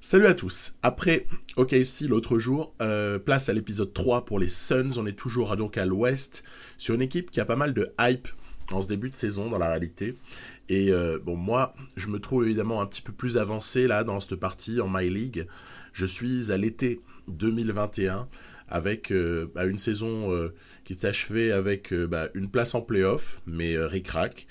Salut à tous. Après OKC l'autre jour, place à l'épisode 3 pour les Suns. On est toujours donc à l'ouest sur une équipe qui a pas mal de hype en ce début de saison dans la réalité. Et bon, moi, je me trouve évidemment un petit peu plus avancé là dans cette partie en My League. Je suis à l'été 2021 avec une saison qui s'est achevée avec une place en playoff, mais ric-rac.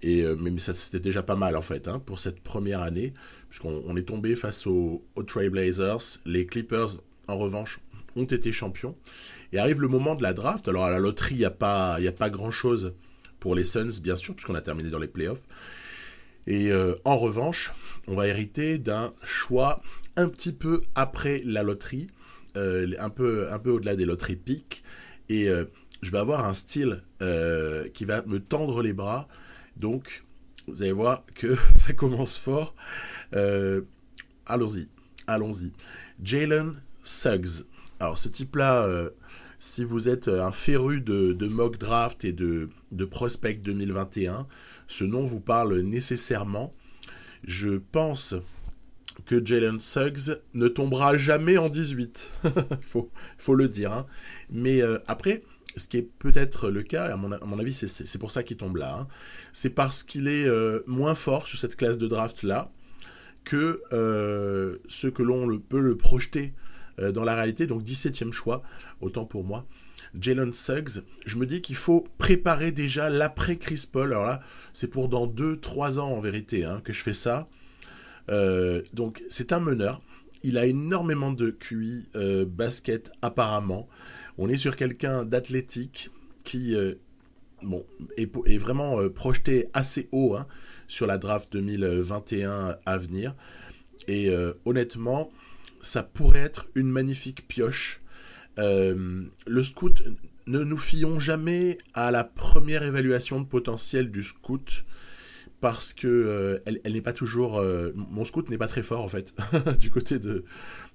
Mais ça c'était déjà pas mal en fait pour cette première année, puisqu'on est tombé face aux Trailblazers. Les Clippers, en revanche, ont été champions. Et arrive le moment de la draft. Alors à la loterie, y a pas grand-chose pour les Suns, bien sûr, puisqu'on a terminé dans les playoffs. Et en revanche, on va hériter d'un choix un petit peu après la loterie, un peu au-delà des loteries piques. Et je vais avoir un style qui va me tendre les bras. Donc, vous allez voir que ça commence fort. Euh, allons-y, allons-y. Jalen Suggs. Alors, ce type-là, si vous êtes un féru de mock draft et de prospect 2021, ce nom vous parle nécessairement. Je pense que Jalen Suggs ne tombera jamais en 18. faut le dire. Mais après, ce qui est peut-être le cas, à mon avis, c'est pour ça qu'il tombe là. C'est parce qu'il est moins fort sur cette classe de draft-là que ce que peut le projeter dans la réalité. Donc 17e choix, autant pour moi. Jalen Suggs, je me dis qu'il faut préparer déjà l'après Chris Paul. Alors là, c'est pour dans 2-3 ans en vérité que je fais ça. Donc c'est un meneur. Il a énormément de QI basket apparemment. On est sur quelqu'un d'athlétique qui est vraiment projeté assez haut sur la draft 2021 à venir. Et honnêtement, ça pourrait être une magnifique pioche. Le scout, ne nous fions jamais à la première évaluation de potentiel du scout, parce que elle n'est pas toujours... mon scout n'est pas très fort en fait, du côté de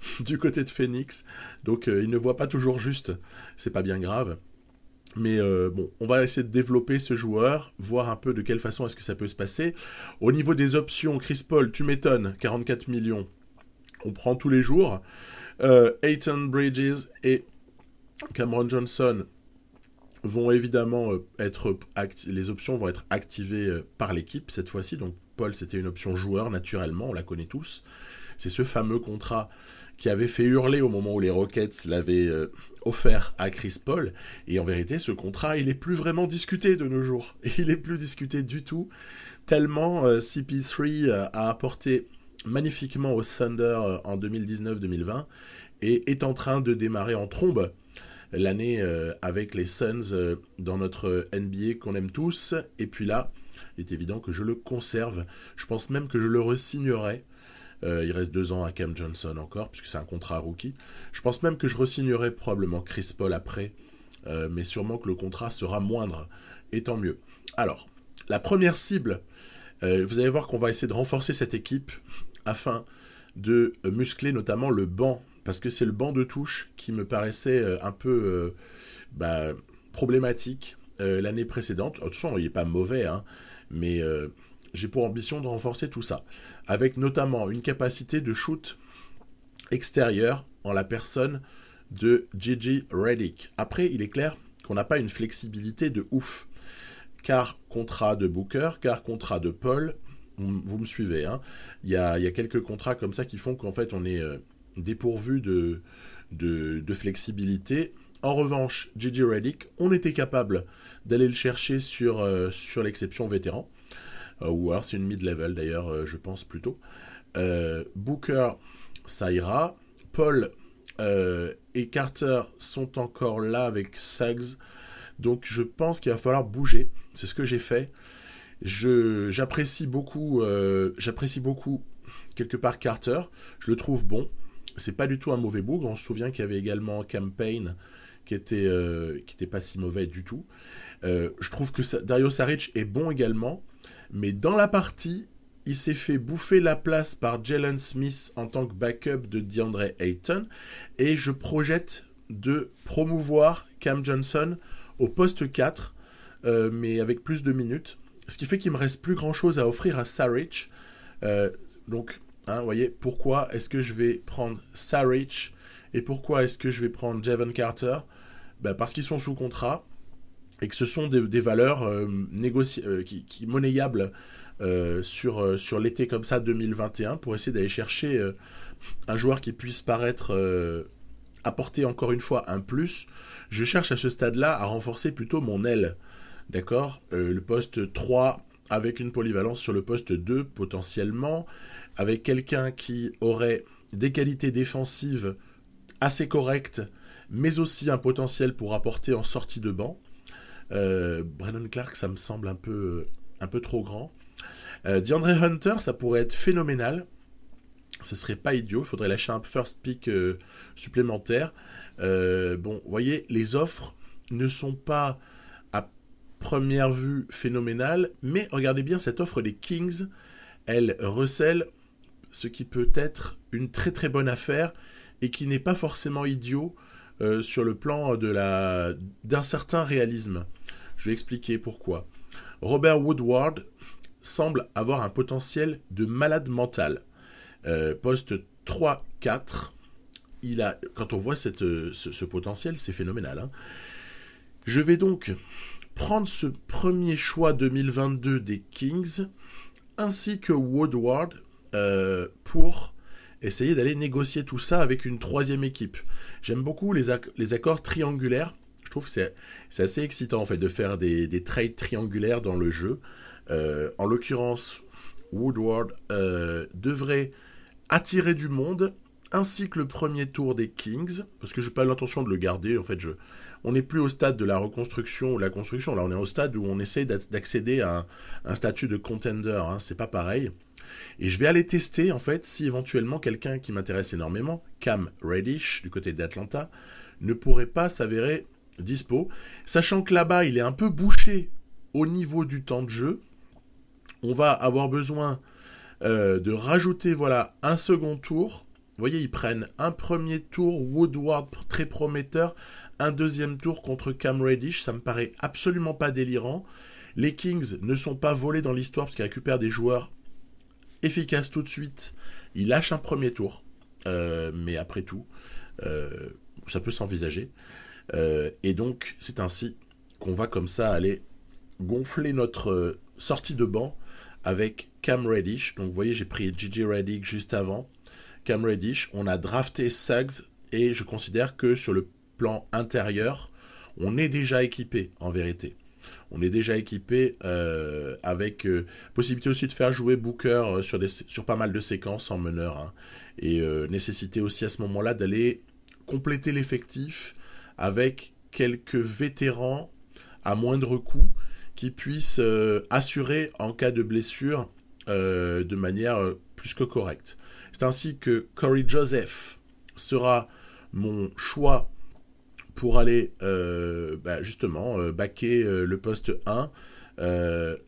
Phoenix. Donc il ne voit pas toujours juste, c'est pas bien grave. Mais bon, on va essayer de développer ce joueur, voir un peu de quelle façon est-ce que ça peut se passer. Au niveau des options, Chris Paul, tu m'étonnes, 44 millions, on prend tous les jours. Ayton Bridges et Cameron Johnson vont évidemment les options vont être activées par l'équipe cette fois-ci. Donc Paul, c'était une option joueur naturellement, on la connaît tous. C'est ce fameux contrat qui avait fait hurler au moment où les Rockets l'avaient offert à Chris Paul. Et en vérité, ce contrat, il est plus vraiment discuté de nos jours. Il est plus discuté du tout, tellement CP3 a apporté magnifiquement au Thunder en 2019-2020 et est en train de démarrer en trombe l'année avec les Suns dans notre NBA qu'on aime tous. Et puis là, il est évident que je le conserve. Je pense même que je le re-signerai. Il reste 2 ans à Cam Johnson encore, puisque c'est un contrat rookie. Je pense même que je re-signerai probablement Chris Paul après, mais sûrement que le contrat sera moindre, et tant mieux. Alors, la première cible, vous allez voir qu'on va essayer de renforcer cette équipe afin de muscler notamment le banc, parce que c'est le banc de touche qui me paraissait un peu problématique l'année précédente. De toute façon, il n'est pas mauvais, mais j'ai pour ambition de renforcer tout ça, avec notamment une capacité de shoot extérieur en la personne de J.J. Redick. Après, il est clair qu'on n'a pas une flexibilité de ouf, car contrat de Booker, car contrat de Paul, vous me suivez, il y a quelques contrats comme ça qui font qu'en fait on est dépourvu de flexibilité. En revanche, J.J. Redick, on était capable d'aller le chercher sur l'exception vétéran. Ou alors c'est une mid-level d'ailleurs, je pense plutôt. Booker, ça ira. Paul et Carter sont encore là avec Suggs. Donc je pense qu'il va falloir bouger. C'est ce que j'ai fait. J'apprécie beaucoup quelque part Carter. Je le trouve bon. C'est pas du tout un mauvais bougre. On se souvient qu'il y avait également Campaign qui était pas si mauvais du tout. Je trouve que Dario Saric est bon également. Mais dans la partie, il s'est fait bouffer la place par Jalen Smith en tant que backup de DeAndre Ayton. Et je projette de promouvoir Cam Johnson au poste 4, mais avec plus de minutes. Ce qui fait qu'il me reste plus grand-chose à offrir à Saric. Donc, Hein, vous voyez, pourquoi est-ce que je vais prendre Saric et pourquoi est-ce que je vais prendre Jevon Carter? Parce qu'ils sont sous contrat et que ce sont des valeurs qui monnayables sur l'été comme ça 2021 pour essayer d'aller chercher un joueur qui puisse paraître apporter encore une fois un plus. Je cherche à ce stade-là à renforcer plutôt mon aile. D'accord, le poste 3 avec une polyvalence sur le poste 2 potentiellement, avec quelqu'un qui aurait des qualités défensives assez correctes, mais aussi un potentiel pour apporter en sortie de banc. Brandon Clark, ça me semble un peu trop grand. DeAndre Hunter, ça pourrait être phénoménal. Ce serait pas idiot, il faudrait lâcher un first pick supplémentaire. Vous voyez, les offres ne sont pas à première vue phénoménales, mais regardez bien cette offre des Kings, elle recèle ce qui peut être une très très bonne affaire et qui n'est pas forcément idiot sur le plan d'un certain réalisme. Je vais expliquer pourquoi. Robert Woodward semble avoir un potentiel de malade mental. Poste 3-4, quand on voit ce potentiel, c'est phénoménal. Hein. Je vais donc prendre ce premier choix 2022 des Kings, ainsi que Woodward, pour essayer d'aller négocier tout ça avec une troisième équipe. J'aime beaucoup les accords triangulaires. Je trouve que c'est assez excitant en fait de faire des trades triangulaires dans le jeu. En l'occurrence, Woodward devrait attirer du monde, ainsi que le premier tour des Kings, parce que je n'ai pas l'intention de le garder. En fait, on n'est plus au stade de la reconstruction ou la construction. Là, on est au stade où on essaie d'accéder à un statut de contender. Hein, c'est pas pareil. Et je vais aller tester, en fait, si éventuellement quelqu'un qui m'intéresse énormément, Cam Reddish, du côté d'Atlanta, ne pourrait pas s'avérer dispo. Sachant que là-bas, il est un peu bouché au niveau du temps de jeu. On va avoir besoin de rajouter un second tour. Vous voyez, ils prennent un premier tour, Woodward très prometteur, un deuxième tour contre Cam Reddish, ça me paraît absolument pas délirant. Les Kings ne sont pas volés dans l'histoire parce qu'ils récupèrent des joueurs efficaces tout de suite. Ils lâchent un premier tour, mais après tout, ça peut s'envisager. Et donc, c'est ainsi qu'on va comme ça aller gonfler notre sortie de banc avec Cam Reddish. Donc vous voyez, j'ai pris J.J. Redick juste avant. Cam Reddish, on a drafté Suggs et je considère que sur le plan intérieur, on est déjà équipé en vérité. On est déjà équipé avec possibilité aussi de faire jouer Booker sur pas mal de séquences en meneur. Hein, et nécessité aussi à ce moment-là d'aller compléter l'effectif avec quelques vétérans à moindre coût qui puissent assurer en cas de blessure de manière plus que correcte. C'est ainsi que Corey Joseph sera mon choix pour aller justement backer le poste 1,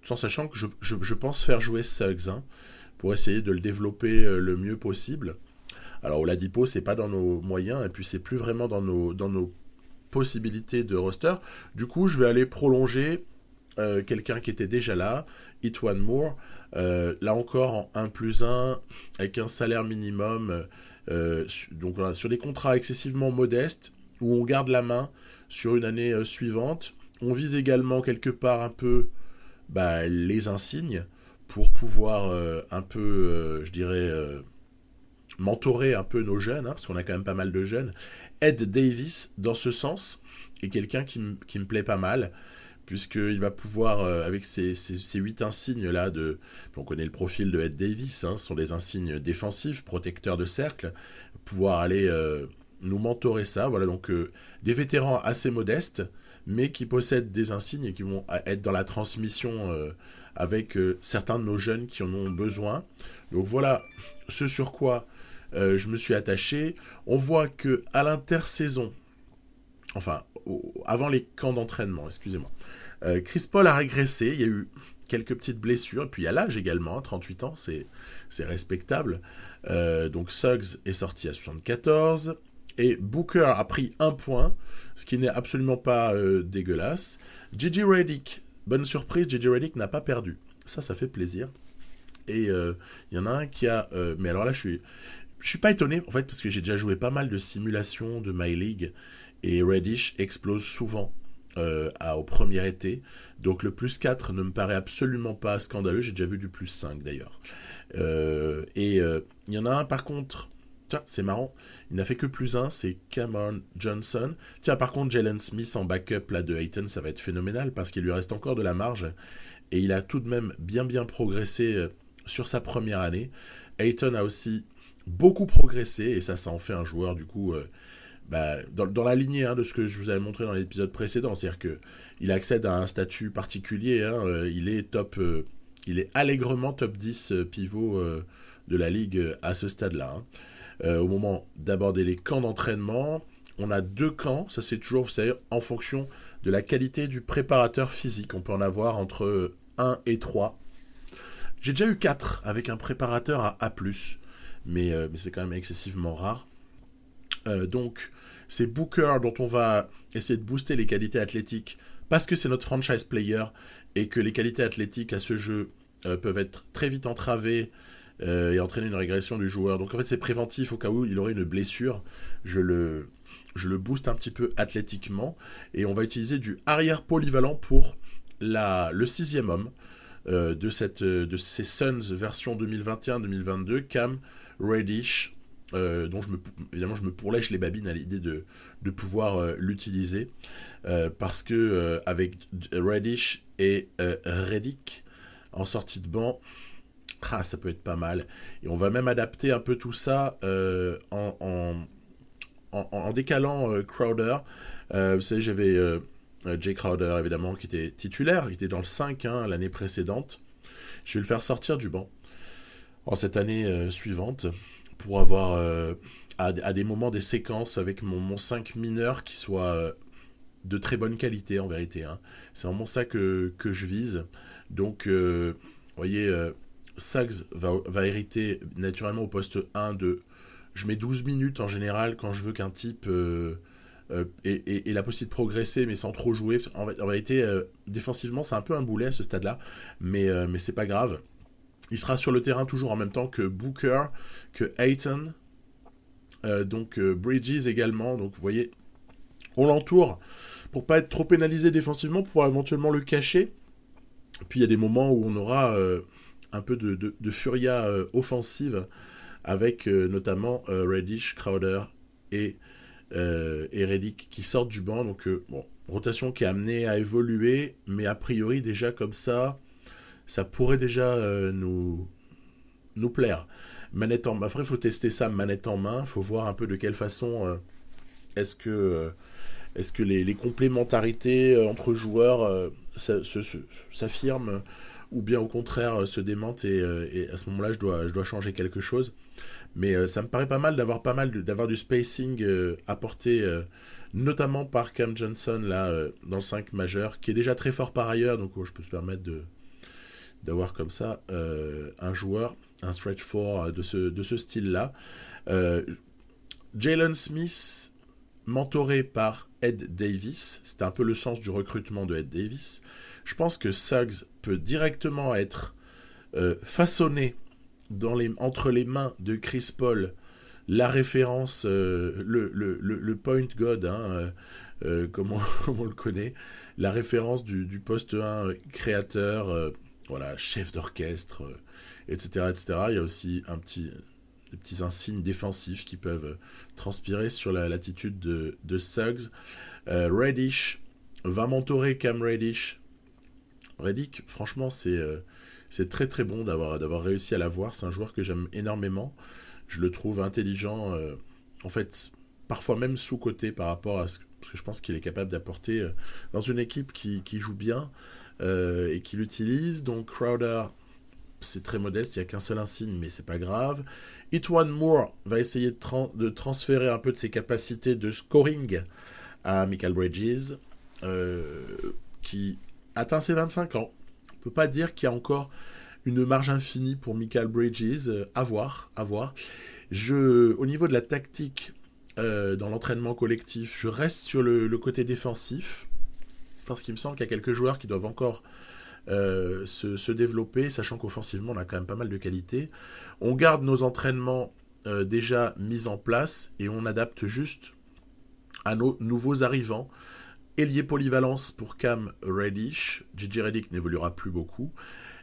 tout en sachant que je pense faire jouer Suggs pour essayer de le développer le mieux possible. Alors Oladipo, c'est pas dans nos moyens et puis c'est plus vraiment dans nos possibilités de roster. Du coup, je vais aller prolonger quelqu'un qui était déjà là, E'Twaun Moore, là encore en 1+1 avec un salaire minimum, donc voilà, sur des contrats excessivement modestes où on garde la main sur une année suivante. On vise également quelque part un peu les insignes pour pouvoir un peu, je dirais, mentorer un peu nos jeunes, parce qu'on a quand même pas mal de jeunes. Ed Davis, dans ce sens, est quelqu'un qui me plaît pas mal, puisqu'il va pouvoir, avec ces 8 insignes-là, on connaît le profil de Ed Davis, ce sont des insignes défensifs, protecteurs de cercle, pouvoir aller nous mentorer ça. Voilà, donc des vétérans assez modestes, mais qui possèdent des insignes et qui vont être dans la transmission avec certains de nos jeunes qui en ont besoin. Donc voilà ce sur quoi je me suis attaché. On voit que à l'intersaison, enfin avant les camps d'entraînement, excusez-moi, Chris Paul a régressé, il y a eu quelques petites blessures, et puis il y a l'âge également, 38 ans, c'est respectable. Donc Suggs est sorti à 74, et Booker a pris 1 point, ce qui n'est absolument pas dégueulasse. J.J. Redick, bonne surprise, J.J. Redick n'a pas perdu. Ça fait plaisir. Et il y en a un qui a... mais alors là, je suis pas étonné, en fait, parce que j'ai déjà joué pas mal de simulations de My League, et Reddish explose souvent au premier été. Donc le plus 4 ne me paraît absolument pas scandaleux. J'ai déjà vu du plus 5 d'ailleurs. Il y en a un par contre... Tiens, c'est marrant, il n'a fait que plus 1, c'est Cameron Johnson. Tiens, par contre, Jalen Smith en backup là, de Ayton, ça va être phénoménal parce qu'il lui reste encore de la marge. Et il a tout de même bien progressé sur sa première année. Ayton a aussi beaucoup progressé et ça en fait un joueur du coup dans la lignée de ce que je vous avais montré dans l'épisode précédent. C'est-à-dire qu'il accède à un statut particulier. Il est allègrement top 10 pivot de la ligue à ce stade-là. Au moment d'aborder les camps d'entraînement, on a 2 camps, ça c'est toujours, vous savez, en fonction de la qualité du préparateur physique. On peut en avoir entre 1 et 3. J'ai déjà eu 4 avec un préparateur à A+, mais c'est quand même excessivement rare. Donc, c'est Booker dont on va essayer de booster les qualités athlétiques parce que c'est notre franchise player et que les qualités athlétiques à ce jeu peuvent être très vite entravées et entraîner une régression du joueur. Donc en fait c'est préventif au cas où il aurait une blessure. Je le booste un petit peu athlétiquement et on va utiliser du arrière polyvalent pour le 6e homme de ces Suns version 2021-2022, Cam Reddish, dont évidemment je me pourlèche les babines à l'idée de pouvoir l'utiliser parce que avec Reddish et Redick en sortie de banc, ça peut être pas mal. Et on va même adapter un peu tout ça en décalant Crowder. Vous savez, j'avais Jay Crowder, évidemment, qui était titulaire. Il était dans le 5 l'année précédente. Je vais le faire sortir du banc en cette année suivante pour avoir à des moments des séquences avec mon 5 mineur qui soit de très bonne qualité, en vérité. C'est vraiment ça que je vise. Donc, vous voyez... Suggs va hériter naturellement au poste 1 de... Je mets 12 minutes en général quand je veux qu'un type ait la possibilité de progresser mais sans trop jouer. En vérité, défensivement, c'est un peu un boulet à ce stade-là, mais c'est pas grave. Il sera sur le terrain toujours en même temps que Booker, que Ayton, donc Bridges également. Donc vous voyez, on l'entoure pour pas être trop pénalisé défensivement, pour pouvoir éventuellement le cacher. Puis il y a des moments où on aura... un peu de furia offensive avec notamment Reddish, Crowder et Redick qui sortent du banc. Donc, rotation qui est amenée à évoluer, mais a priori, déjà comme ça pourrait déjà nous plaire. Manette en main. Après, il faut tester ça manette en main. Il faut voir un peu de quelle façon est-ce que les complémentarités entre joueurs s'affirment ou bien au contraire se démente et à ce moment-là je dois changer quelque chose. Mais ça me paraît pas mal d'avoir du spacing apporté notamment par Cam Johnson là dans le 5 majeur qui est déjà très fort par ailleurs, donc je peux me permettre d'avoir comme ça un joueur, un stretch 4 de ce style-là. Jalen Smith mentoré par Ed Davis, c'était un peu le sens du recrutement de Ed Davis. Je pense que Suggs peut directement être façonné entre les mains de Chris Paul, la référence, le point god, comme on le connaît, la référence du poste 1 créateur, chef d'orchestre, etc., etc. Il y a aussi des petits insignes défensifs qui peuvent transpirer sur l'attitude de Suggs. Reddish va mentorer Cam Reddish. Redick, franchement, c'est très très bon d'avoir réussi à l'avoir. C'est un joueur que j'aime énormément. Je le trouve intelligent, en fait, parfois même sous-coté par rapport à ce que je pense qu'il est capable d'apporter dans une équipe qui joue bien et qui l'utilise. Donc Crowder, c'est très modeste, il n'y a qu'un seul insigne, mais c'est pas grave. E'Twaun Moore va essayer de transférer un peu de ses capacités de scoring à Mikal Bridges, qui atteint ses 25 ans. On ne peut pas dire qu'il y a encore une marge infinie pour Mikal Bridges. À voir. Au niveau de la tactique dans l'entraînement collectif, je reste sur le côté défensif, parce qu'il me semble qu'il y a quelques joueurs qui doivent encore se développer, sachant qu'offensivement, on a quand même pas mal de qualité. On garde nos entraînements déjà mis en place et on adapte juste à nos nouveaux arrivants. Ailier polyvalence pour Cam Reddish. JJ Redick n'évoluera plus beaucoup.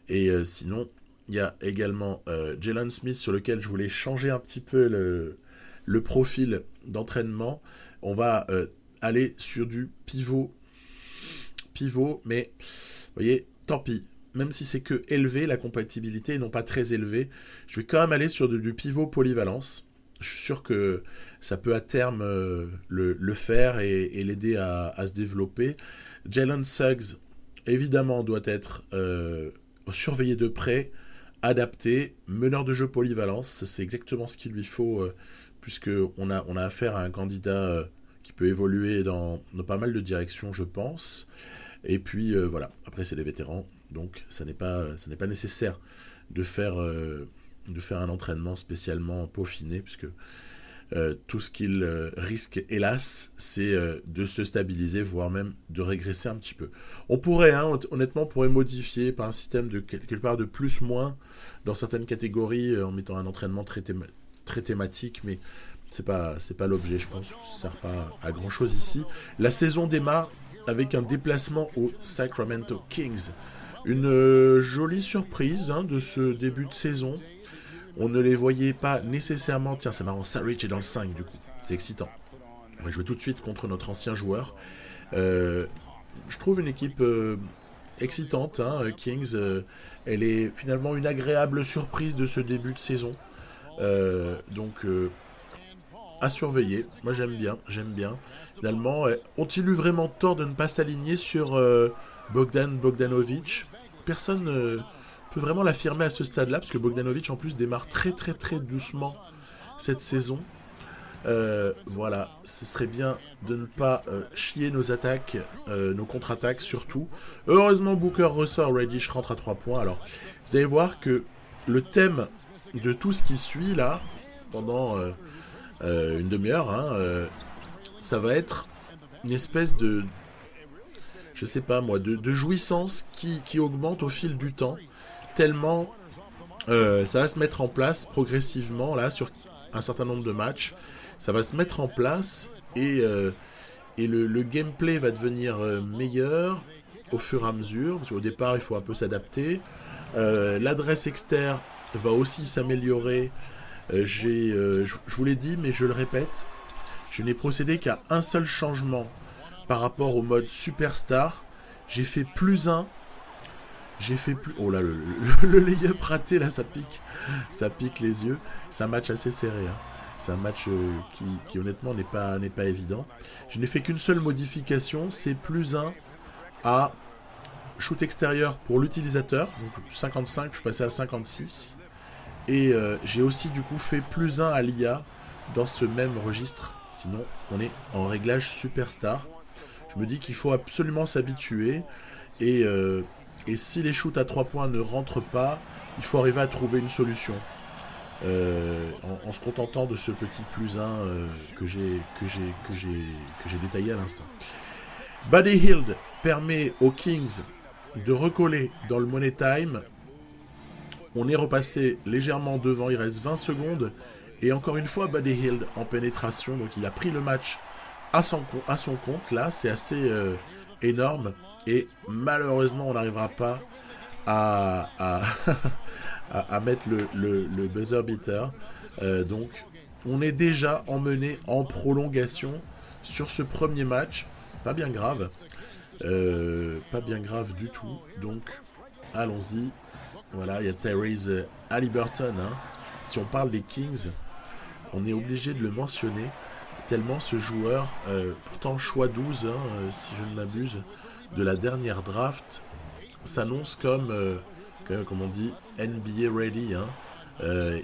Et sinon, il y a également Jalen Smith sur lequel je voulais changer un petit peu le profil d'entraînement. On va aller sur du pivot, mais vous voyez, tant pis. Même si c'est que élevé, la compatibilité et non pas très élevée, je vais quand même aller sur du pivot polyvalence. Je suis sûr que ça peut à terme le faire et l'aider à se développer. Jalen Suggs, évidemment, doit être surveillé de près, adapté, meneur de jeu polyvalence. C'est exactement ce qu'il lui faut, puisqu'on a affaire à un candidat qui peut évoluer dans pas mal de directions, je pense. Et puis voilà, après c'est des vétérans, donc ça n'est pas nécessaire de faire un entraînement spécialement peaufiné, puisque tout ce qu'il risque, hélas, c'est de se stabiliser, voire même de régresser un petit peu. On pourrait, honnêtement, on pourrait modifier par un système de quelque part de plus-moins dans certaines catégories, en mettant un entraînement très thématique, mais c'est pas l'objet, je pense, ça sert pas à grand-chose ici. La saison démarre avec un déplacement aux Sacramento Kings. Une jolie surprise de ce début de saison. On ne les voyait pas nécessairement... Tiens, c'est marrant, Saric est dans le 5 du coup. C'est excitant. On va jouer tout de suite contre notre ancien joueur. Je trouve une équipe excitante, Kings. Elle est finalement une agréable surprise de ce début de saison. Donc, à surveiller. Moi, j'aime bien. Finalement, ont-ils eu vraiment tort de ne pas s'aligner sur Bogdanovic? Personne peut vraiment l'affirmer à ce stade-là, parce que Bogdanovic, en plus, démarre très doucement cette saison. Voilà, ce serait bien de ne pas chier nos attaques, nos contre-attaques surtout. Heureusement, Booker ressort, Reddish rentre à 3 points. Alors, vous allez voir que le thème de tout ce qui suit, là, pendant une demi-heure, ça va être une espèce de... je sais pas moi, de jouissance qui augmente au fil du temps, tellement ça va se mettre en place progressivement, là, sur un certain nombre de matchs, ça va se mettre en place, et le gameplay va devenir meilleur au fur et à mesure, parce qu'au départ, il faut un peu s'adapter. L'adresse externe va aussi s'améliorer. Je vous l'ai dit, mais je le répète, je n'ai procédé qu'à un seul changement par rapport au mode Superstar. J'ai fait +1. Oh là, le lay-up raté, là, ça pique les yeux. C'est un match assez serré. C'est un match qui honnêtement n'est pas évident. Je n'ai fait qu'une seule modification, c'est +1 à shoot extérieur pour l'utilisateur. Donc 55, je suis passé à 56. Et j'ai aussi du coup fait +1 à l'IA dans ce même registre. Sinon, on est en réglage Superstar. Je me dis qu'il faut absolument s'habituer. Et si les shoots à 3 points ne rentrent pas, il faut arriver à trouver une solution. En se contentant de ce petit +1 que j'ai détaillé à l'instant. Buddy Hield permet aux Kings de recoller dans le Money Time. On est repassé légèrement devant, il reste 20 secondes. Et encore une fois, Buddy Hield en pénétration. Donc il a pris le match à son compte. Là, c'est assez énorme. Et malheureusement, on n'arrivera pas à mettre le buzzer beater. Donc on est déjà emmené en prolongation sur ce premier match. Pas bien grave. Pas bien grave du tout. Donc allons-y. Voilà, il y a Tyrese Haliburton. Si on parle des Kings, on est obligé de le mentionner, tellement ce joueur, pourtant choix 12, si je ne m'abuse, de la dernière draft, s'annonce comme on dit, NBA ready.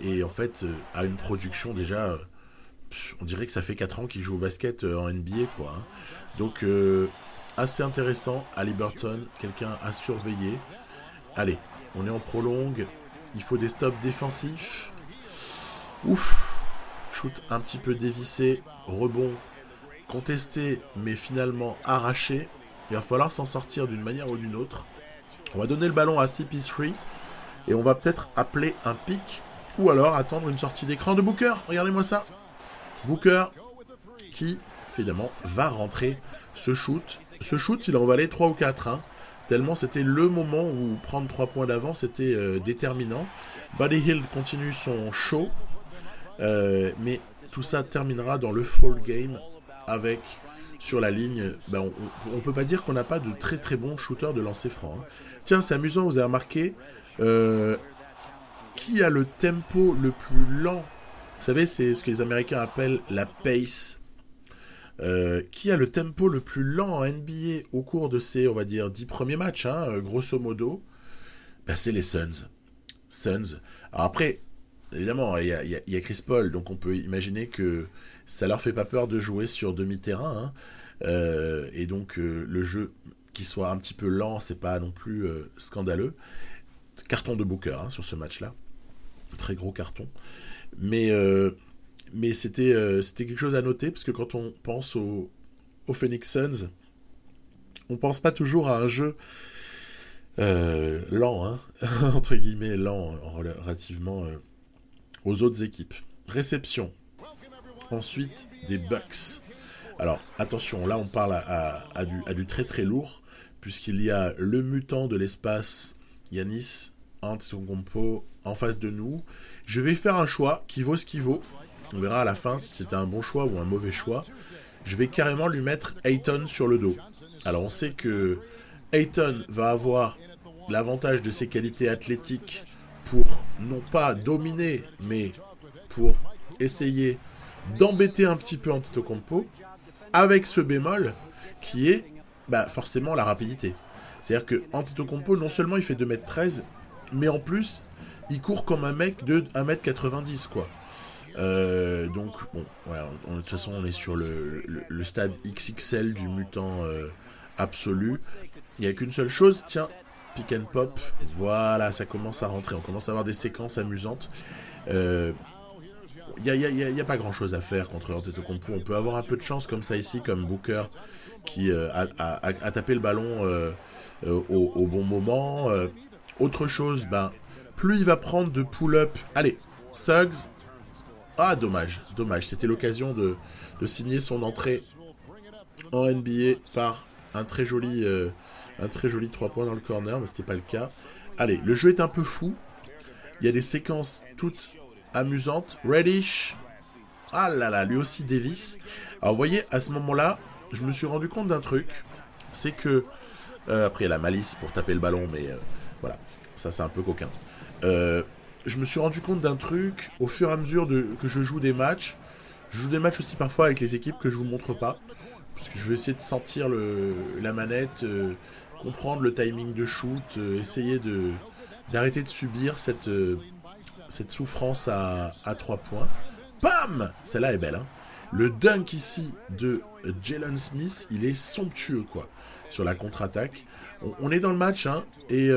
Et en fait, a une production déjà, on dirait que ça fait 4 ans qu'il joue au basket en NBA, quoi. Donc, assez intéressant, Haliburton, quelqu'un à surveiller. Allez, on est en prolongue, il faut des stops défensifs. Ouf, shoot un petit peu dévissé, rebond contesté, mais finalement arraché. Il va falloir s'en sortir d'une manière ou d'une autre. On va donner le ballon à CP3 et on va peut-être appeler un pick ou alors attendre une sortie d'écran de Booker. Regardez-moi ça. Booker qui, finalement, va rentrer ce shoot. Ce shoot, il en valait 3 ou 4, hein, tellement c'était le moment où prendre 3 points d'avance était déterminant. Buddy Hield continue son show, mais tout ça terminera dans le fall game avec, sur la ligne, on peut pas dire qu'on n'a pas de très très bons shooters de lancer franc. Hein. Tiens, c'est amusant, vous avez remarqué, qui a le tempo le plus lent? Vous savez, c'est ce que les Américains appellent la pace. Qui a le tempo le plus lent en NBA au cours de ces, on va dire, 10 premiers matchs, hein, grosso modo, c'est les Suns. Alors après, évidemment, il y a Chris Paul, donc on peut imaginer que ça leur fait pas peur de jouer sur demi-terrain, hein, et donc le jeu qui soit un petit peu lent, c'est pas non plus scandaleux. Carton de Booker, hein, sur ce match-là, très gros carton, mais c'était quelque chose à noter, parce que quand on pense aux Phoenix Suns, on pense pas toujours à un jeu lent, hein, entre guillemets lent, relativement aux autres équipes. Réception. Ensuite, des Bucks. Alors, attention, là on parle à du très très lourd, puisqu'il y a le mutant de l'espace, Giannis Antetokounmpo, en face de nous. Je vais faire un choix qui vaut ce qu'il vaut. On verra à la fin si c'était un bon choix ou un mauvais choix. Je vais carrément lui mettre Ayton sur le dos. Alors on sait que Ayton va avoir l'avantage de ses qualités athlétiques pour non pas dominer, mais pour essayer d'embêter un petit peu Antetokounmpo, avec ce bémol qui est forcément la rapidité. C'est-à-dire que Antetokounmpo, non seulement il fait 2m13, mais en plus il court comme un mec de 1m90, quoi. Donc, bon, voilà, de toute façon, on est sur le stade XXL du mutant absolu. Il n'y a qu'une seule chose, tiens, pick and pop, voilà, ça commence à rentrer, on commence à avoir des séquences amusantes. Il n'y a pas grand chose à faire contre Antetokounmpo. On peut avoir un peu de chance comme ça ici, comme Booker qui a tapé le ballon au bon moment. Autre chose, plus il va prendre de pull-up. Allez, Suggs. Ah, dommage. C'était l'occasion de signer son entrée en NBA par un très joli 3 points dans le corner, mais c'était pas le cas. Allez, le jeu est un peu fou. Il y a des séquences toutes amusantes. Reddish. Ah là là, lui aussi Davis. Alors vous voyez, à ce moment-là, je me suis rendu compte d'un truc. C'est que, après il y a la malice pour taper le ballon, mais voilà, ça c'est un peu coquin. Je me suis rendu compte d'un truc au fur et à mesure que je joue des matchs. Je joue des matchs aussi parfois avec les équipes que je vous montre pas, parce que je vais essayer de sentir la manette, comprendre le timing de shoot, essayer d'arrêter de subir cette souffrance à 3 points. Bam! Celle-là est belle, hein. Le dunk ici de Jalen Smith, il est somptueux, quoi, sur la contre-attaque. On est dans le match, hein, et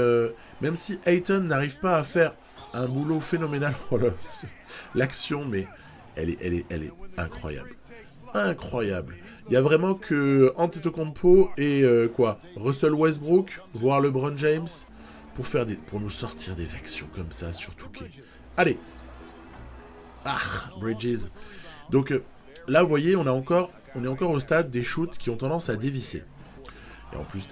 même si Ayton n'arrive pas à faire un boulot phénoménal pour l'action, mais elle est incroyable. Incroyable. Il y a vraiment que Antetokounmpo et Russell Westbrook, voire LeBron James, pour nous sortir des actions comme ça sur Touquet. Allez. Ah, Bridges. Donc là, vous voyez, on est encore au stade des shoots qui ont tendance à dévisser. Et en plus,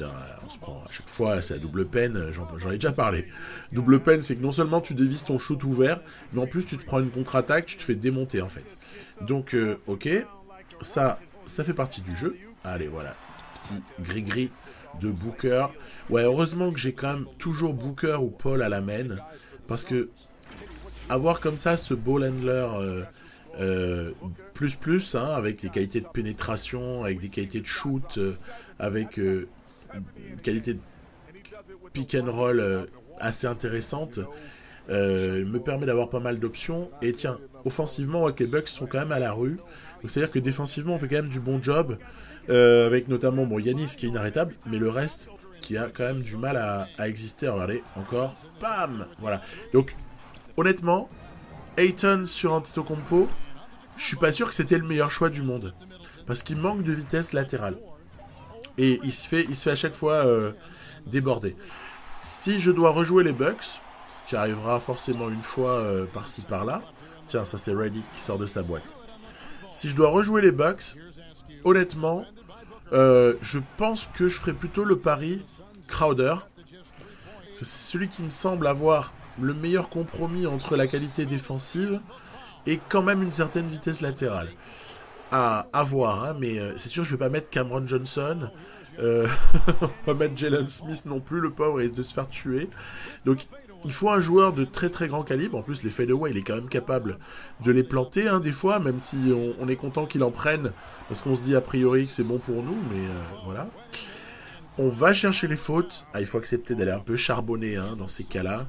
on se prend à chaque fois, c'est à double peine, j'en ai déjà parlé. Double peine, c'est que non seulement tu dévises ton shoot ouvert, mais en plus tu te prends une contre-attaque, tu te fais démonter en fait. Donc, ok, ça fait partie du jeu. Allez, voilà, petit gris-gris de Booker. Ouais, heureusement que j'ai quand même toujours Booker ou Paul à la main, parce que avoir comme ça ce ball handler plus, hein, avec des qualités de pénétration, avec des qualités de shoot, avec une qualité de pick and roll assez intéressante, me permet d'avoir pas mal d'options. Et tiens, offensivement, les Bucks sont quand même à la rue. Donc c'est-à-dire que défensivement, on fait quand même du bon job, avec notamment Giannis qui est inarrêtable, mais le reste qui a quand même du mal à exister. Regardez, encore, bam, voilà. Donc, honnêtement, Ayton sur Antetokounmpo, je suis pas sûr que c'était le meilleur choix du monde, parce qu'il manque de vitesse latérale. Et il se fait à chaque fois déborder. Si je dois rejouer les Bucks, ce qui arrivera forcément une fois par-ci par-là, tiens, ça c'est Reddick qui sort de sa boîte. Si je dois rejouer les Bucks, honnêtement, je pense que je ferai plutôt le pari Crowder. C'est celui qui me semble avoir le meilleur compromis entre la qualité défensive et quand même une certaine vitesse latérale. À voir, hein, mais c'est sûr que je vais pas mettre Cameron Johnson, pas mettre Jalen Smith non plus, le pauvre risque de se faire tuer. Donc il faut un joueur de très très grand calibre. En plus les fadeaway, il est quand même capable de les planter hein, des fois, même si on est content qu'il en prenne, parce qu'on se dit a priori que c'est bon pour nous, mais voilà. On va chercher les fautes. Ah, il faut accepter d'aller un peu charbonner hein, dans ces cas-là,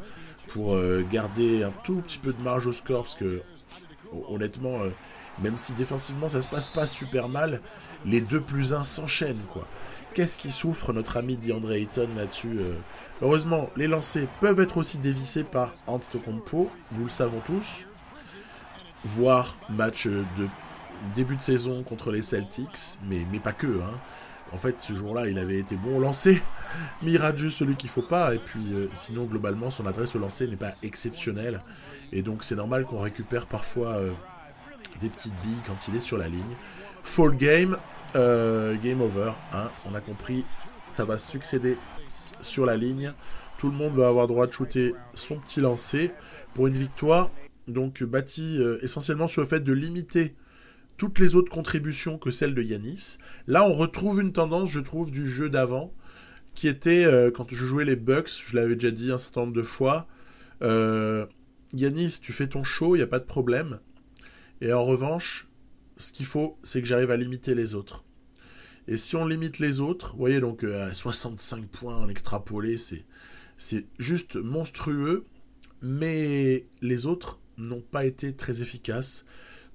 pour garder un tout petit peu de marge au score, parce que honnêtement, même si défensivement ça se passe pas super mal, les 2+1 s'enchaînent quoi. Qu'est-ce qui souffre notre ami DeAndre Ayton là-dessus Heureusement, les lancers peuvent être aussi dévissés par Antetokounmpo, nous le savons tous. Voire match de début de saison contre les Celtics, mais pas que. Hein. En fait, ce jour-là, il avait été bon au lancer, mais il rate juste celui qu'il faut pas. Et puis, sinon, globalement, son adresse au lancer n'est pas exceptionnelle. Et donc, c'est normal qu'on récupère parfois des petites billes quand il est sur la ligne. Fall game, game over. Hein, on a compris, ça va succéder sur la ligne. Tout le monde va avoir droit de shooter son petit lancer pour une victoire. Donc, bâtie essentiellement sur le fait de limiter toutes les autres contributions que celles de Giannis. Là, on retrouve une tendance, je trouve, du jeu d'avant, qui était, quand je jouais les Bucks, je l'avais déjà dit un certain nombre de fois, Giannis, tu fais ton show, il n'y a pas de problème. Et en revanche, ce qu'il faut, c'est que j'arrive à limiter les autres. Et si on limite les autres, vous voyez, donc à 65 points en extrapolé, c'est juste monstrueux, mais les autres n'ont pas été très efficaces.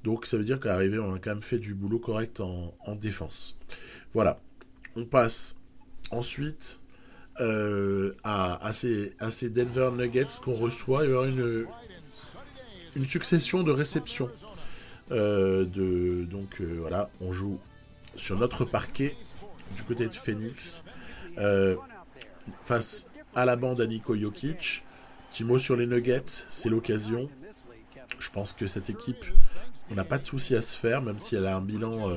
Donc ça veut dire qu'à l'arrivée, on a quand même fait du boulot correct en défense. Voilà. On passe ensuite à ces Denver Nuggets qu'on reçoit. Il y aura une succession de réceptions. Donc voilà, on joue sur notre parquet du côté de Phoenix face à la bande à Niko Jokic. Petit mot sur les Nuggets, c'est l'occasion. Je pense que cette équipe, on n'a pas de souci à se faire, même si elle a un bilan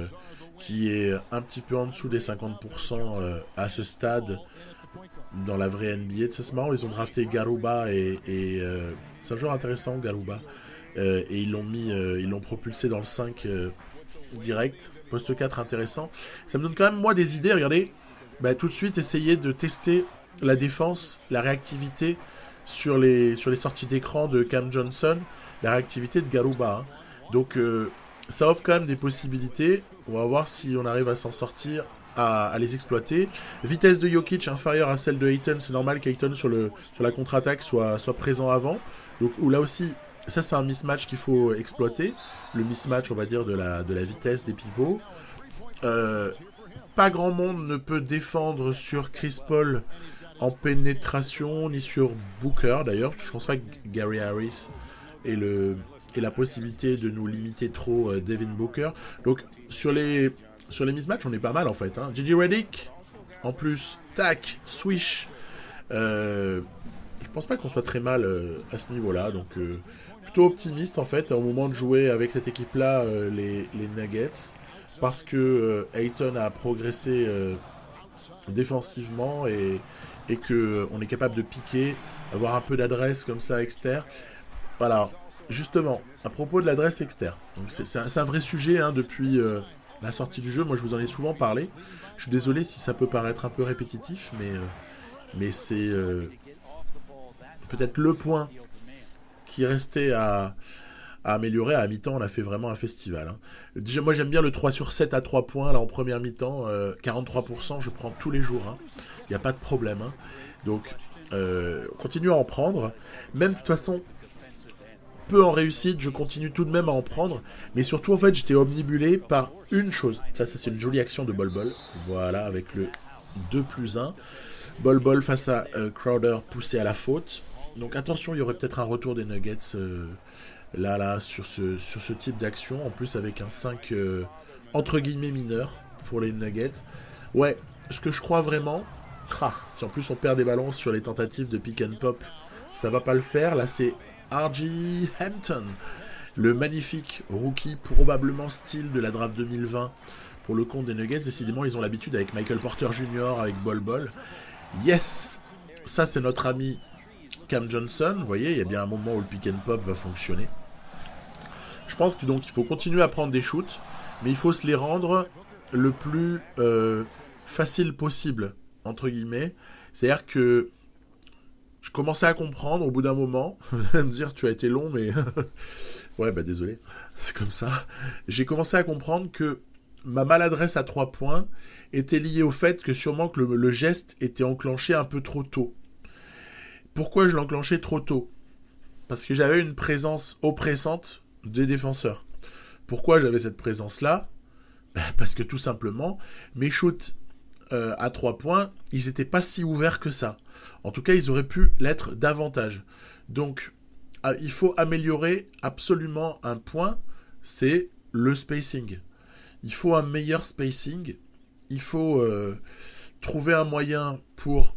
qui est un petit peu en dessous des 50% à ce stade dans la vraie NBA. C'est marrant, ils ont drafté Garuba et c'est un joueur intéressant, Garuba. Et ils l'ont propulsé dans le 5 direct. Poste 4 intéressant. Ça me donne quand même, moi, des idées. Regardez, tout de suite, essayer de tester la défense, la réactivité sur les sorties d'écran de Cam Johnson, la réactivité de Garuba. Hein. Donc, ça offre quand même des possibilités. On va voir si on arrive à s'en sortir, à les exploiter. Vitesse de Jokic inférieure à celle de Ayton. C'est normal qu'Ayton sur la contre-attaque soit présent avant. Donc, là aussi, ça c'est un mismatch qu'il faut exploiter. Le mismatch, on va dire, de la vitesse des pivots. Pas grand monde ne peut défendre sur Chris Paul en pénétration, ni sur Booker d'ailleurs. Je pense pas que Gary Harris ait la possibilité de nous limiter trop Devin Booker. Donc sur les mismatchs, on est pas mal en fait. Hein. JJ Redick, en plus, tac, swish. Je pense pas qu'on soit très mal à ce niveau-là. Donc plutôt optimiste en fait au moment de jouer avec cette équipe-là, les Nuggets. Parce que Ayton a progressé défensivement et qu'on est capable de piquer, avoir un peu d'adresse comme ça externe. Voilà, justement, à propos de l'adresse externe. Donc c'est un vrai sujet hein, depuis la sortie du jeu. Moi, je vous en ai souvent parlé. Je suis désolé si ça peut paraître un peu répétitif, mais c'est peut-être le point qui restait à améliorer. À mi-temps, on a fait vraiment un festival. Hein. Déjà, moi, j'aime bien le 3 sur 7 à 3 points, là, en première mi-temps. 43%, je prends tous les jours. Il n'y a pas de problème. Hein. Donc, continue à en prendre. Même, de toute façon, peu en réussite, je continue tout de même à en prendre. Mais surtout, en fait, j'étais omnibulé par une chose. Ça c'est une jolie action de Bol Bol. Voilà, avec le 2+1. Bol Bol face à Crowder poussé à la faute. Donc, attention, il y aurait peut-être un retour des Nuggets... Là, sur ce type d'action, en plus avec un 5 entre guillemets mineur pour les Nuggets. Ouais, ce que je crois vraiment, Si en plus on perd des ballons sur les tentatives de pick and pop, ça va pas le faire. Là c'est R.J. Hampton, le magnifique rookie, probablement style de la draft 2020 pour le compte des Nuggets. Décidément ils ont l'habitude avec Michael Porter Jr., avec Bol Bol. Yes, ça c'est notre ami Cam Johnson. Vous voyez, il y a bien un moment où le pick and pop va fonctionner. Je pense que donc il faut continuer à prendre des shoots, mais il faut se les rendre le plus facile possible, entre guillemets. C'est-à-dire que je commençais à comprendre au bout d'un moment, me dire tu as été long, mais ouais, bah désolé, c'est comme ça. J'ai commencé à comprendre que ma maladresse à 3 points était liée au fait que sûrement que le geste était enclenché un peu trop tôt. Pourquoi je l'enclenchais trop tôt ? Parce que j'avais une présence oppressante des défenseurs. Pourquoi j'avais cette présence-là ? Parce que tout simplement, mes shoots à 3 points, ils n'étaient pas si ouverts que ça. En tout cas, ils auraient pu l'être davantage. Donc, il faut améliorer absolument un point, c'est le spacing. Il faut un meilleur spacing. Il faut trouver un moyen pour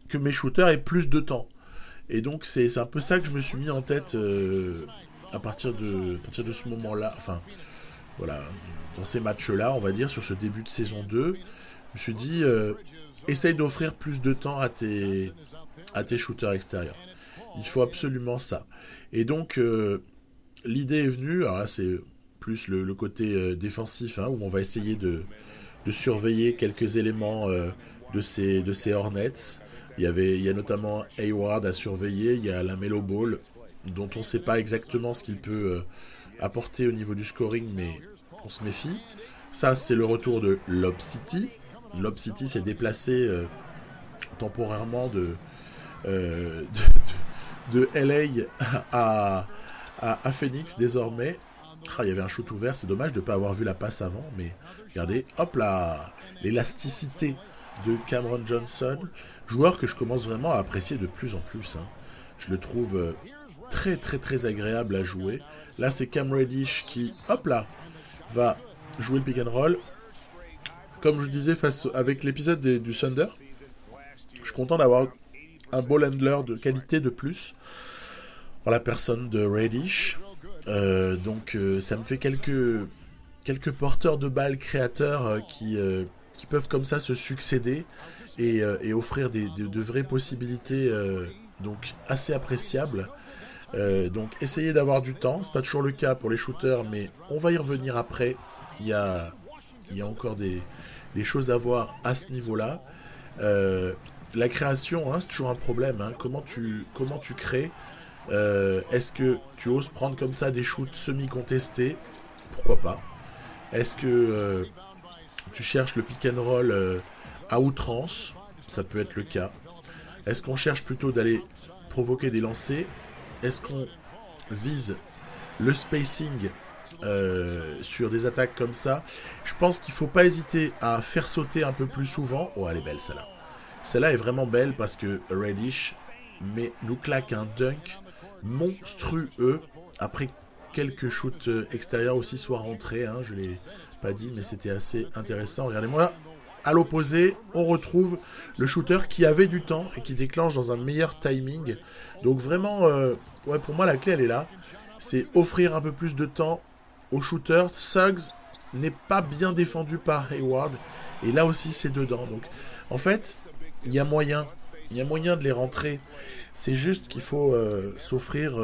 que mes shooters aient plus de temps. Et donc, c'est un peu ça que je me suis mis en tête à partir de ce moment-là. Enfin, voilà, dans ces matchs-là, on va dire, sur ce début de saison 2, je me suis dit, essaye d'offrir plus de temps à tes shooters extérieurs. Il faut absolument ça. Et donc, l'idée est venue, alors là, c'est plus le côté défensif, où on va essayer de surveiller quelques éléments de ces Hornets. Il y a notamment Hayward à surveiller, il y a la Melo Ball, dont on ne sait pas exactement ce qu'il peut apporter au niveau du scoring, mais on se méfie. Ça, c'est le retour de Lob City. Lob City s'est déplacé temporairement de LA à Phoenix désormais. Il y avait un shoot ouvert, c'est dommage de ne pas avoir vu la passe avant, mais regardez, hop là, l'élasticité de Cameron Johnson, joueur que je commence vraiment à apprécier de plus en plus. Je le trouve très très très agréable à jouer. Là c'est Cam Reddish qui, hop là, va jouer le pick and roll. Comme je disais avec l'épisode du Thunder, je suis content d'avoir un ball handler de qualité de plus en la personne de Reddish. Donc ça me fait quelques porteurs de balles créateurs qui peuvent comme ça se succéder et offrir de vraies possibilités donc assez appréciables. Donc essayez d'avoir du temps, c'est pas toujours le cas pour les shooters, mais on va y revenir après. Il y a encore des choses à voir à ce niveau-là. La création, c'est toujours un problème. Comment tu crées est-ce que tu oses prendre comme ça des shoots semi-contestés ? Pourquoi pas ? Est-ce que tu cherches le pick and roll à outrance ? Ça peut être le cas. Est-ce qu'on cherche plutôt d'aller provoquer des lancers ? Est-ce qu'on vise le spacing sur des attaques comme ça ? Je pense qu'il ne faut pas hésiter à faire sauter un peu plus souvent. Oh, elle est belle celle-là. Celle-là est vraiment belle parce que Reddish nous claque un dunk monstrueux après quelques shoots extérieurs aussi soit rentrés. Je ne l'ai pas dit, mais c'était assez intéressant. Regardez-moi, à l'opposé, on retrouve le shooter qui avait du temps et qui déclenche dans un meilleur timing. Donc vraiment, pour moi, la clé, elle est là. C'est offrir un peu plus de temps aux shooters. Suggs n'est pas bien défendu par Hayward. Et là aussi, c'est dedans. Donc, en fait, il y a moyen de les rentrer. C'est juste qu'il faut s'offrir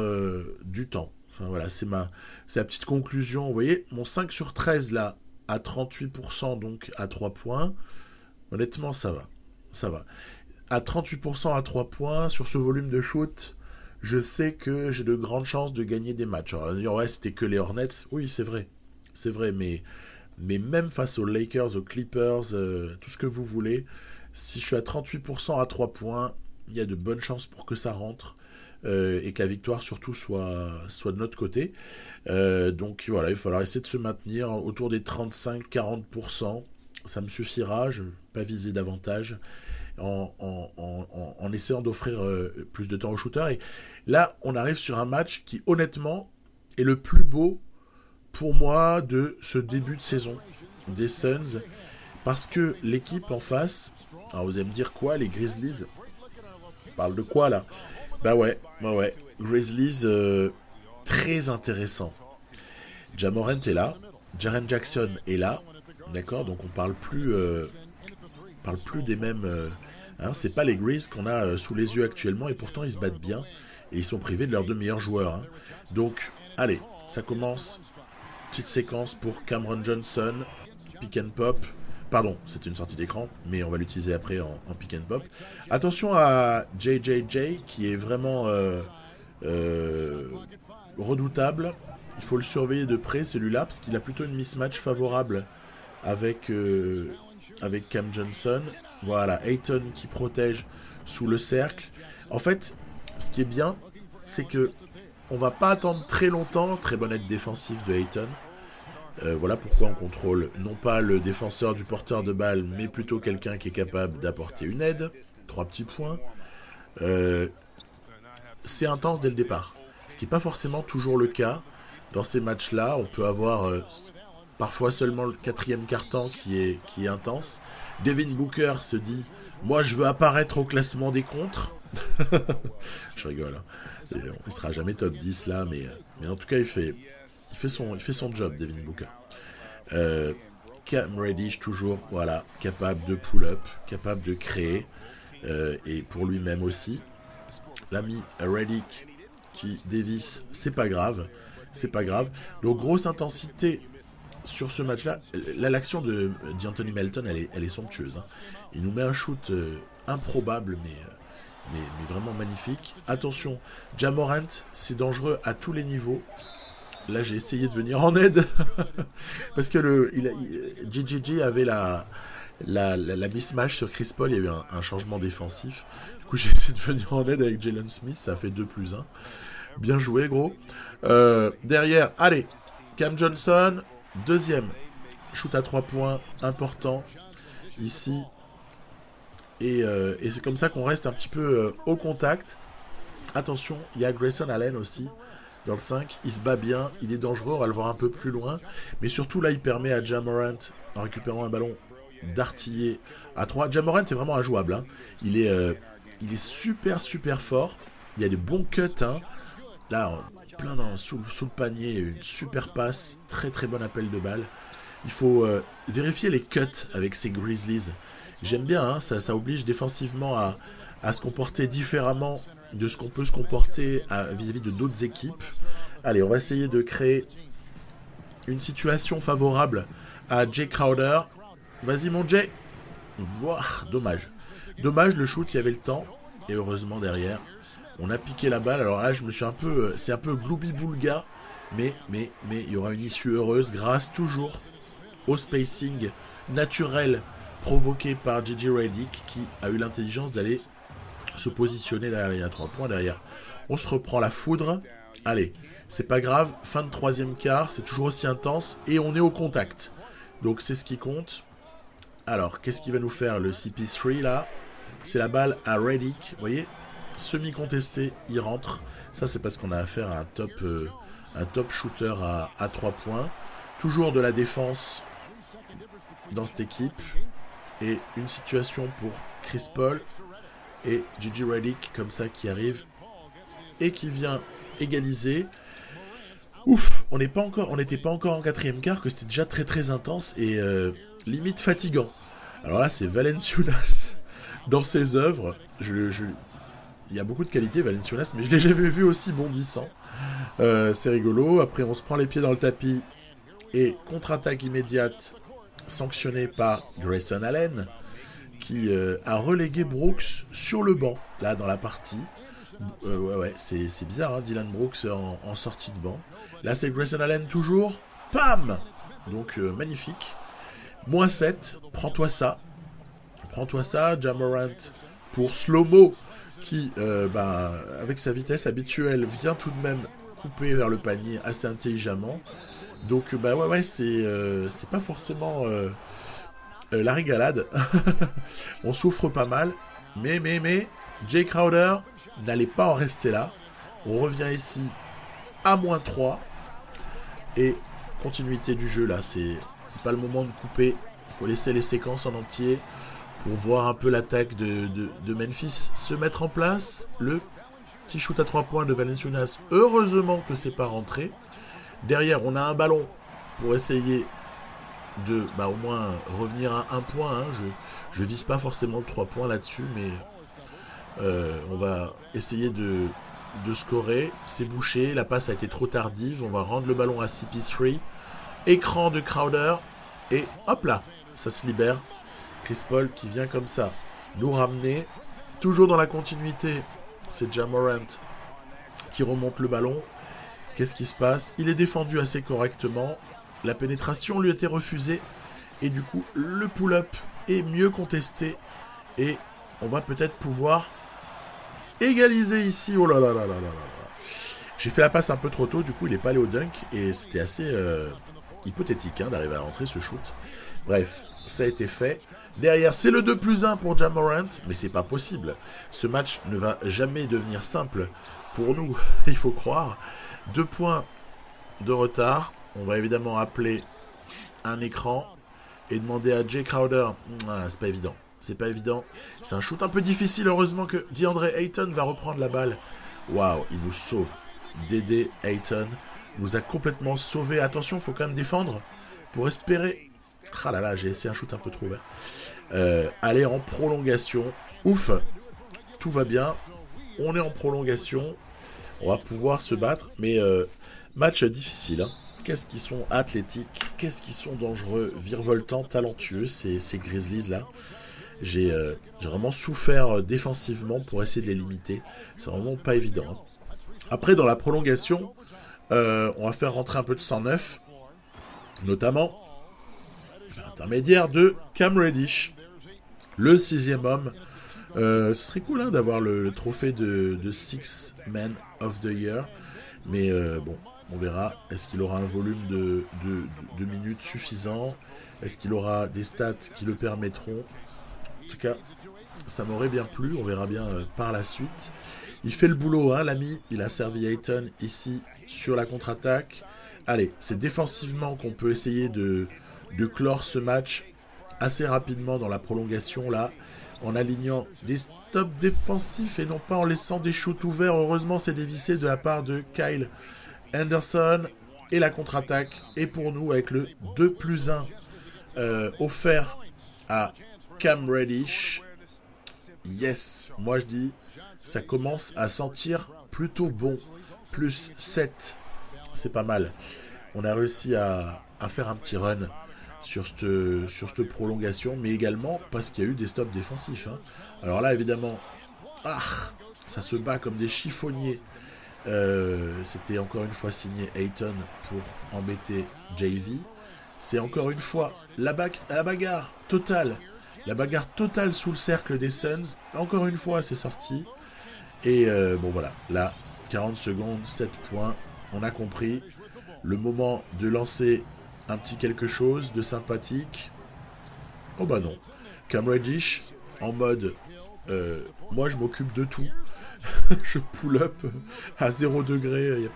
du temps. Enfin voilà, c'est la petite conclusion. Vous voyez, mon 5 sur 13 là, à 38%, donc à 3 points. Honnêtement, ça va. À 38% à 3 points, sur ce volume de shoot, je sais que j'ai de grandes chances de gagner des matchs. Alors, ouais, c'était que les Hornets. Oui, c'est vrai, mais même face aux Lakers, aux Clippers, tout ce que vous voulez, si je suis à 38% à 3 points, il y a de bonnes chances pour que ça rentre et que la victoire surtout soit de notre côté. Donc voilà, il va falloir essayer de se maintenir autour des 35-40%. Ça me suffira, je ne vais pas viser davantage en essayant d'offrir plus de temps aux shooters. Et là, on arrive sur un match qui, honnêtement, est le plus beau pour moi de ce début de saison des Suns, Parce que l'équipe en face... Alors vous allez me dire quoi, les Grizzlies? On parle de quoi là? Bah ouais. Grizzlies, très intéressant. Ja Morant est là. Jaren Jackson est là. D'accord, donc on parle plus des mêmes... hein, c'est pas les Grizz qu'on a sous les yeux actuellement, et pourtant ils se battent bien. Et ils sont privés de leurs 2 meilleurs joueurs. Hein. Donc, allez, ça commence. Petite séquence pour Cameron Johnson. Pick and pop. Pardon, c'était une sortie d'écran, mais on va l'utiliser après en pick and pop. Attention à JJJ, qui est vraiment redoutable. Il faut le surveiller de près, celui-là, parce qu'il a plutôt une mismatch favorable avec Cam Johnson. Voilà, Ayton qui protège sous le cercle. En fait, ce qui est bien, c'est que on va pas attendre très longtemps. Très bonne aide défensive de Ayton. Voilà pourquoi on contrôle non pas le défenseur du porteur de balle, mais plutôt quelqu'un qui est capable d'apporter une aide. 3 petits points. C'est intense dès le départ. Ce qui n'est pas forcément toujours le cas. Dans ces matchs-là, on peut avoir parfois seulement le 4e quart-temps qui est intense. Devin Booker se dit « Moi, je veux apparaître au classement des contres. » Je rigole. Hein. Il sera jamais top 10 là, mais en tout cas, il fait son job, Devin Booker. Cam Reddish, toujours, voilà, capable de pull-up, capable de créer, et pour lui-même aussi. L'ami Redick qui dévisse, c'est pas grave. Donc, grosse intensité sur ce match-là. L'action d'Anthony Melton, elle est somptueuse. Hein. Il nous met un shoot improbable, mais vraiment magnifique. Attention, Ja Morant, c'est dangereux à tous les niveaux. Là, j'ai essayé de venir en aide parce que JJJ avait la mismatch sur Chris Paul. Il y a eu un changement défensif. Du coup, j'ai essayé de venir en aide avec Jalen Smith. Ça a fait 2+1. Bien joué, gros. Derrière, allez, Cam Johnson, 2e. Shoot à 3 points, important ici. Et c'est comme ça qu'on reste un petit peu au contact. Attention, il y a Grayson Allen aussi. Dans le 5, il se bat bien, il est dangereux, on va le voir un peu plus loin. Mais surtout, là, il permet à Ja Morant, en récupérant un ballon, d'artiller à 3. Ja Morant est vraiment injouable. Hein. Il est super fort. Il y a des bons cuts. Hein. Là, sous le panier, une super passe. Très bon appel de balle. Il faut vérifier les cuts avec ces Grizzlies. J'aime bien, hein, ça oblige défensivement à se comporter différemment de ce qu'on peut se comporter vis-à-vis de d'autres équipes. Allez, on va essayer de créer une situation favorable à Jay Crowder. Vas-y mon Jay. Voire, dommage, le shoot, il y avait le temps. Et heureusement derrière, on a piqué la balle. Alors là, c'est un peu gloubi-boulga, mais il y aura une issue heureuse grâce toujours au spacing naturel provoqué par JJ Redick, qui a eu l'intelligence d'aller se positionner derrière la ligne à 3 points. Derrière, on se reprend la foudre. Allez, c'est pas grave, fin de 3e quart, c'est toujours aussi intense et on est au contact. Donc c'est ce qui compte. Alors, qu'est-ce qu'il va nous faire le CP3 là? C'est la balle à Redick, vous voyez, semi-contesté, il rentre. Ça, c'est parce qu'on a affaire à un top shooter à 3 points. Toujours de la défense dans cette équipe. Et une situation pour Chris Paul et JJ Redick comme ça qui arrive et qui vient égaliser. Ouf, on n'était pas encore en 4e quart, que c'était déjà très intense et limite fatigant. Alors là, c'est Valanciunas dans ses œuvres. Il y a beaucoup de qualité, Valanciunas, mais je l'ai jamais vu aussi bondissant. C'est rigolo. Après, on se prend les pieds dans le tapis et contre-attaque immédiate sanctionnée par Grayson Allen, qui a relégué Brooks sur le banc, là, dans la partie. Ouais, c'est bizarre, hein, Dylan Brooks en sortie de banc. Là, c'est Grayson Allen toujours. Pam! Donc, magnifique. -7, prends-toi ça. Ja Morant pour Slow-Mo, qui, avec sa vitesse habituelle, vient tout de même couper vers le panier assez intelligemment. Donc, c'est pas forcément la régalade. On souffre pas mal. Mais, Jay Crowder n'allait pas en rester là. On revient ici à -3. Et continuité du jeu, là, c'est pas le moment de couper. Il faut laisser les séquences en entier pour voir un peu l'attaque de Memphis se mettre en place. Le petit shoot à 3 points de Valanciunas. Heureusement que c'est pas rentré. Derrière, on a un ballon pour essayer de au moins revenir à 1 point. Hein. Je vise pas forcément le 3 points là-dessus, mais on va essayer de scorer. C'est bouché, la passe a été trop tardive. On va rendre le ballon à CP3. Écran de Crowder. Et hop là, ça se libère. Chris Paul qui vient comme ça nous ramener. Toujours dans la continuité, c'est Ja Morant qui remonte le ballon. Qu'est-ce qui se passe? Il est défendu assez correctement. La pénétration lui a été refusée. Et du coup, le pull-up est mieux contesté. Et on va peut-être pouvoir égaliser ici. Oh là là là là là là. J'ai fait la passe un peu trop tôt. Du coup, il n'est pas allé au dunk. Et c'était assez hypothétique d'arriver à rentrer ce shoot. Bref, ça a été fait. Derrière, c'est le 2+1 pour Ja Morant. Mais c'est pas possible. Ce match ne va jamais devenir simple pour nous. Il faut croire. 2 points de retard. On va évidemment appeler un écran et demander à Jay Crowder. C'est pas évident. C'est pas évident. C'est un shoot un peu difficile. Heureusement que DeAndre Ayton va reprendre la balle. Waouh, il nous sauve. Dédé Ayton nous a complètement sauvé. Attention, il faut quand même défendre pour espérer. Ah là là, j'ai essayé un shoot un peu trop vert. Aller en prolongation. Ouf, tout va bien. On est en prolongation. On va pouvoir se battre. Mais match difficile. Qu'est-ce qu'ils sont athlétiques. Qu'est-ce qu'ils sont dangereux, virevoltants, talentueux, ces Grizzlies-là. J'ai vraiment souffert défensivement pour essayer de les limiter. C'est vraiment pas évident. Après, dans la prolongation, on va faire rentrer un peu de 109. Notamment, l'intermédiaire de Cam Reddish, le 6e homme. Ce serait cool d'avoir le trophée de Six Man of the Year. Mais bon, on verra. Est-ce qu'il aura un volume de minutes suffisant? Est-ce qu'il aura des stats qui le permettront? En tout cas, ça m'aurait bien plu. On verra bien par la suite. Il fait le boulot, l'ami. Il a servi Ayton ici sur la contre-attaque. Allez, c'est défensivement qu'on peut essayer de clore ce match assez rapidement dans la prolongation, là, en alignant des stops défensifs et non pas en laissant des shoots ouverts. Heureusement, c'est dévissé de la part de Kyle Anderson. Et la contre-attaque est pour nous avec le 2+1 offert à Cam Reddish. Yes, moi je dis, ça commence à sentir plutôt bon. Plus 7, c'est pas mal. On a réussi à faire un petit run sur cette prolongation, mais également parce qu'il y a eu des stops défensifs. Alors là, évidemment, ça se bat comme des chiffonniers. C'était encore une fois signé Ayton pour embêter JV. C'est encore une fois la bagarre totale. La bagarre totale sous le cercle des Suns. Encore une fois, c'est sorti. Et bon voilà, là, 40 secondes, 7 points. On a compris. Le moment de lancer un petit quelque chose de sympathique. Oh bah non. Cam Reddish en mode moi je m'occupe de tout. Je pull up à 0 degré, il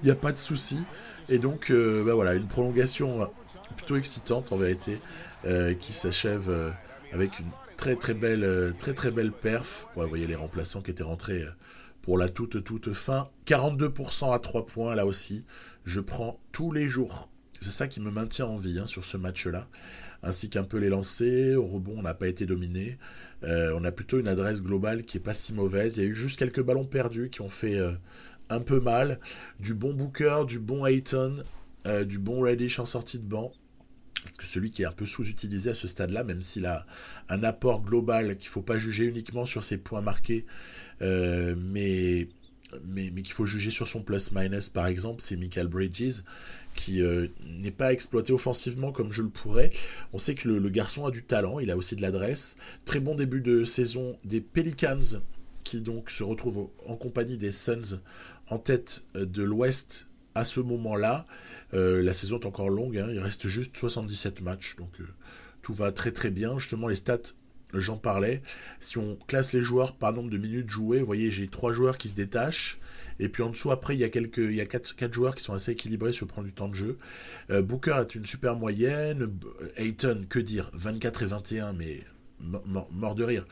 n'y a pas de souci. Et donc voilà, une prolongation plutôt excitante en vérité, qui s'achève avec une très très belle perf. Ouais, vous voyez les remplaçants qui étaient rentrés pour la toute fin. 42% à 3 points là aussi. Je prends tous les jours. C'est ça qui me maintient en vie sur ce match-là. Ainsi qu'un peu les lancers. Au rebond, on n'a pas été dominé. On a plutôt une adresse globale qui n'est pas si mauvaise. Il y a eu juste quelques ballons perdus qui ont fait un peu mal. Du bon Booker, du bon Ayton, du bon Reddish en sortie de banc. Parce que celui qui est un peu sous-utilisé à ce stade-là, même s'il a un apport global qu'il ne faut pas juger uniquement sur ses points marqués, mais qu'il faut juger sur son plus-minus, par exemple, c'est Mikal Bridges, qui n'est pas exploité offensivement comme je le pourrais. On sait que le garçon a du talent, il a aussi de l'adresse. Très bon début de saison des Pelicans, qui donc se retrouvent en compagnie des Suns en tête de l'Ouest à ce moment-là. La saison est encore longue, il reste juste 77 matchs, donc tout va très très bien. Justement, les stats j'en parlais. Si on classe les joueurs par nombre de minutes jouées, vous voyez, j'ai 3 joueurs qui se détachent. Et puis en dessous, après, il y a 4 joueurs qui sont assez équilibrés sur le plan du temps de jeu. Booker est une super moyenne. Ayton, que dire, 24 et 21, mais mort de rire.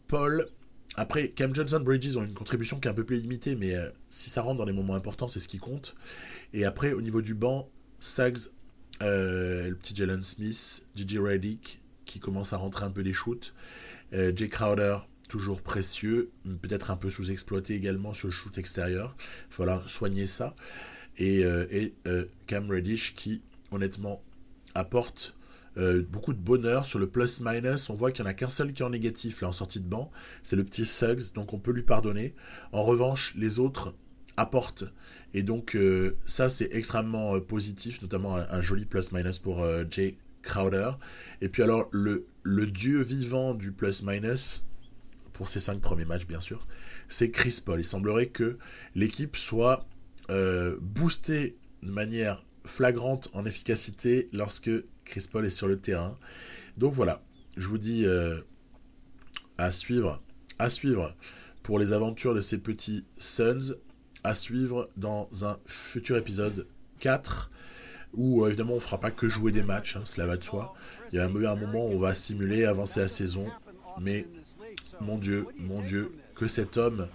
Paul. Après, Cam Johnson, Bridges ont une contribution qui est un peu plus limitée, mais si ça rentre dans les moments importants, c'est ce qui compte. Et après, au niveau du banc, Suggs, le petit Jalen Smith, J.J. Redick, qui commence à rentrer un peu des shoots. Jay Crowder, toujours précieux, peut-être un peu sous-exploité également sur le shoot extérieur. Il va falloir soigner ça. Et Cam Reddish qui, honnêtement, apporte beaucoup de bonheur sur le plus-minus. On voit qu'il n'y en a qu'un seul qui est en négatif là en sortie de banc. C'est le petit Suggs, donc on peut lui pardonner. En revanche, les autres apportent. Et donc ça, c'est extrêmement positif, notamment un joli plus-minus pour Jay Crowder. Et puis alors, le dieu vivant du plus-minus, pour ces 5 premiers matchs bien sûr, c'est Chris Paul. Il semblerait que l'équipe soit boostée de manière flagrante en efficacité lorsque Chris Paul est sur le terrain. Donc voilà, je vous dis à suivre pour les aventures de ces petits Suns, à suivre dans un futur épisode 4 où évidemment on ne fera pas que jouer des matchs, hein, cela va de soi. Il y a un moment où on va simuler, avancer la saison, mais mon Dieu, que cet homme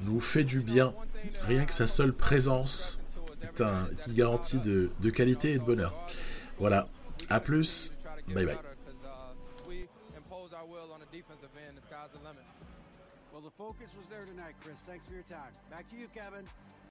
nous fait du bien. Rien que sa seule présence est une garantie de qualité et de bonheur. Voilà, à plus, bye bye. Well, the focus was there tonight, Chris. Thanks for your time. Back to you, Kevin.